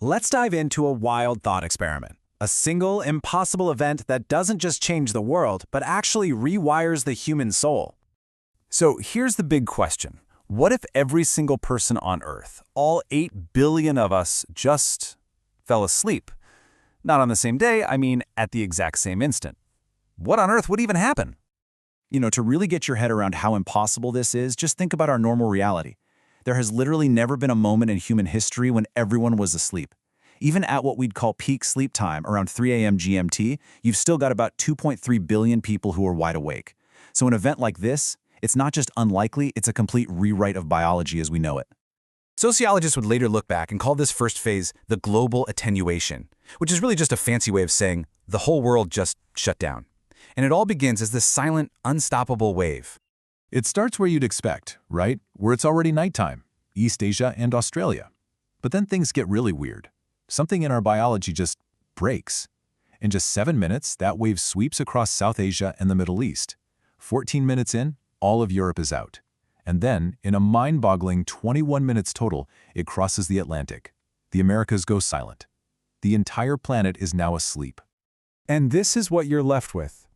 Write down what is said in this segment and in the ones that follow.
Let's dive into a wild thought experiment. A single, impossible event that doesn't just change the world, but actually rewires the human soul. So here's the big question. What if every single person on Earth, all 8 billion of us, just fell asleep? Not on the same day, I mean at the exact same instant. What on earth would even happen? To really get your head around how impossible this is, just think about our normal reality. There has literally never been a moment in human history when everyone was asleep. Even at what we'd call peak sleep time, around 3 a.m. GMT, you've still got about 2.3 billion people who are wide awake. So an event like this, it's not just unlikely, it's a complete rewrite of biology as we know it. Sociologists would later look back and call this first phase the global attenuation, which is really just a fancy way of saying the whole world just shut down. And it all begins as this silent, unstoppable wave. It starts where you'd expect, right? Where it's already nighttime, East Asia and Australia. But then things get really weird. Something in our biology just breaks. In just 7 minutes, that wave sweeps across South Asia and the Middle East. 14 minutes in, all of Europe is out. And then, in a mind-boggling 21 minutes total, it crosses the Atlantic. The Americas go silent. The entire planet is now asleep. And this is what you're left with.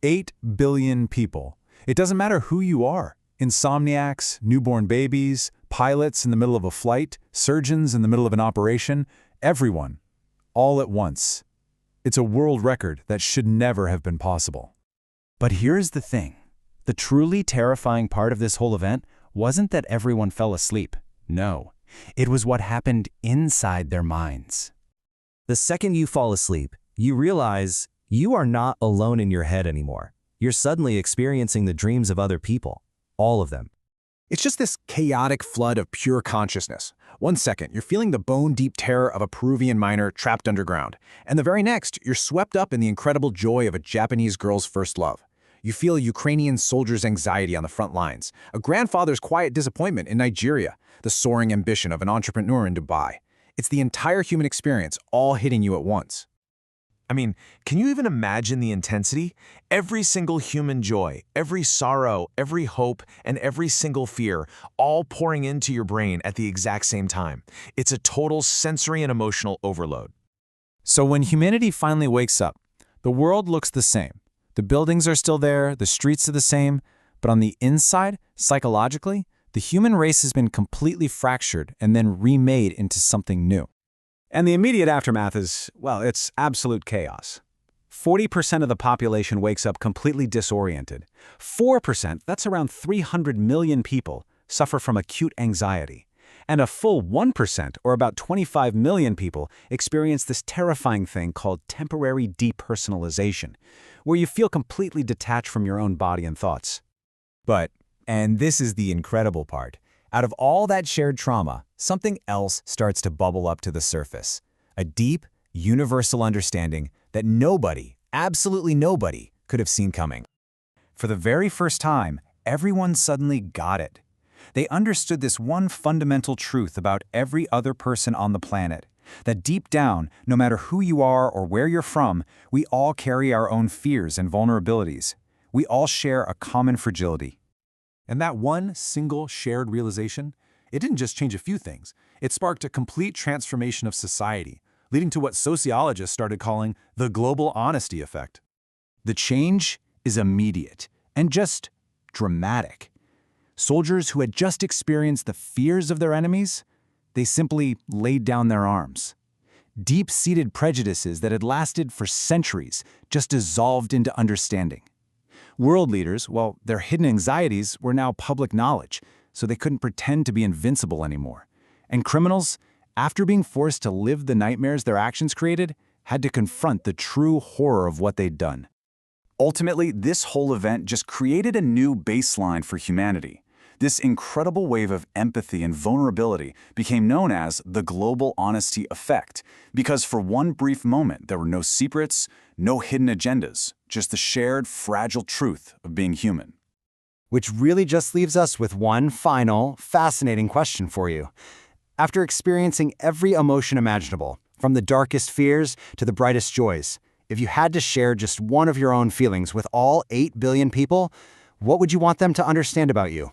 8 billion people. It doesn't matter who you are. Insomniacs, newborn babies, pilots in the middle of a flight, surgeons in the middle of an operation, everyone, all at once. It's a world record that should never have been possible. But here's the thing. The truly terrifying part of this whole event wasn't that everyone fell asleep. No, it was what happened inside their minds. The second you fall asleep, you realize you are not alone in your head anymore. You're suddenly experiencing the dreams of other people, all of them. It's just this chaotic flood of pure consciousness. 1 second, you're feeling the bone-deep terror of a Peruvian miner trapped underground, and the very next, you're swept up in the incredible joy of a Japanese girl's first love. You feel a Ukrainian soldier's anxiety on the front lines, a grandfather's quiet disappointment in Nigeria, the soaring ambition of an entrepreneur in Dubai. It's the entire human experience all hitting you at once. I mean, can you even imagine the intensity? Every single human joy, every sorrow, every hope, and every single fear, all pouring into your brain at the exact same time. It's a total sensory and emotional overload. So when humanity finally wakes up, the world looks the same. The buildings are still there, the streets are the same, but on the inside, psychologically, the human race has been completely fractured and then remade into something new. And the immediate aftermath is, well, it's absolute chaos. 40% of the population wakes up completely disoriented. 4%, that's around 300 million people, suffer from acute anxiety. And a full 1%, or about 25 million people, experience this terrifying thing called temporary depersonalization, where you feel completely detached from your own body and thoughts. But, and this is the incredible part, out of all that shared trauma, something else starts to bubble up to the surface. A deep, universal understanding that nobody, absolutely nobody, could have seen coming. For the very first time, everyone suddenly got it. They understood this one fundamental truth about every other person on the planet, that deep down, no matter who you are or where you're from, we all carry our own fears and vulnerabilities. We all share a common fragility. And that one single shared realization, it didn't just change a few things. It sparked a complete transformation of society, leading to what sociologists started calling the global honesty effect. The change is immediate and just dramatic. Soldiers who had just experienced the fears of their enemies, they simply laid down their arms. Deep-seated prejudices that had lasted for centuries just dissolved into understanding. World leaders, well, their hidden anxieties were now public knowledge, so they couldn't pretend to be invincible anymore. And criminals, after being forced to live the nightmares their actions created, had to confront the true horror of what they'd done. Ultimately, this whole event just created a new baseline for humanity. This incredible wave of empathy and vulnerability became known as the global honesty effect, because for one brief moment there were no secrets, no hidden agendas, just the shared, fragile truth of being human. Which really just leaves us with one final, fascinating question for you. After experiencing every emotion imaginable, from the darkest fears to the brightest joys, if you had to share just one of your own feelings with all 8 billion people, what would you want them to understand about you?